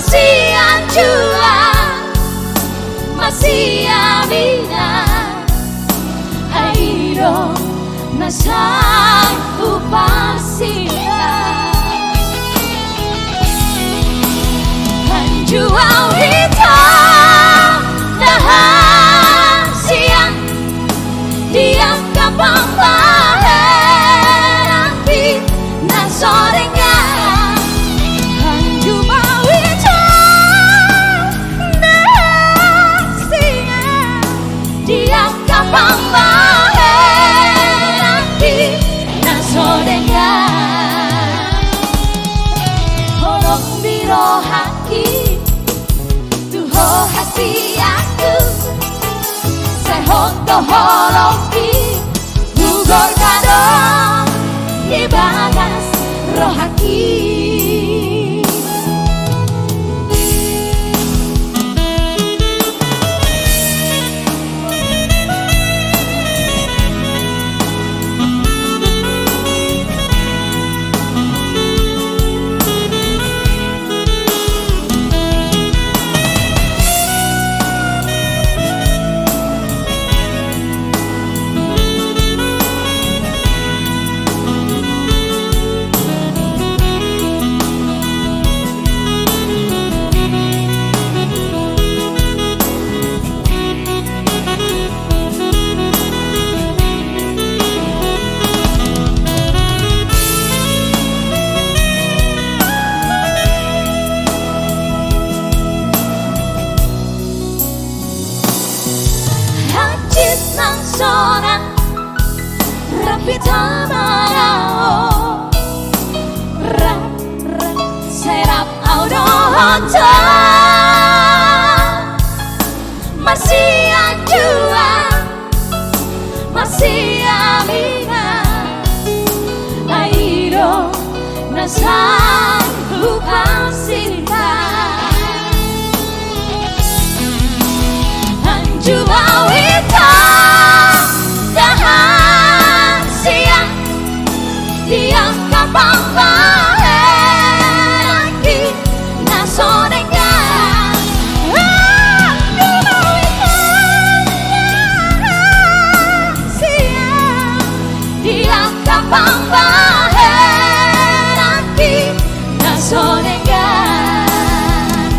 masih anjua masih amina airo nasang upasila anjua wita nahan siang diam kapang baherati nasorenga anjua wita nahan siang diam kapang baherati nasorenga holong biro haki tuho hati aku sehoto holoki ugor kado di bagas rohaki nang sonang rapi tamanao rap serap audo hoto masih anjua masih amina airo nasang upasila anjua wita diam kapang baherati nasorenga diam kapang baherati nasorenga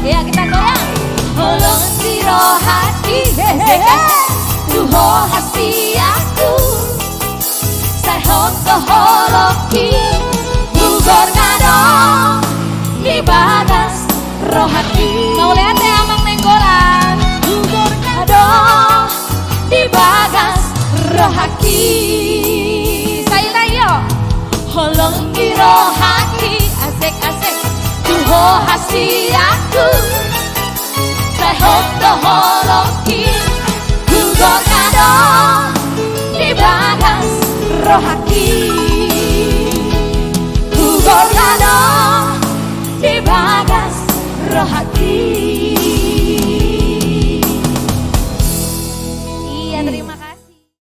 ya kita goyang holong siro hati tuho hasti aku hoto holoki ugor kado di bagas rohati mau lihat ya Mang Nenggolan ugor kado di bagas rohaki saya yo holong di rohaki asik-asik tuho hasti aku saya hoto holoki ugor kado di bagas rohaki ugor kado di bagas rohaki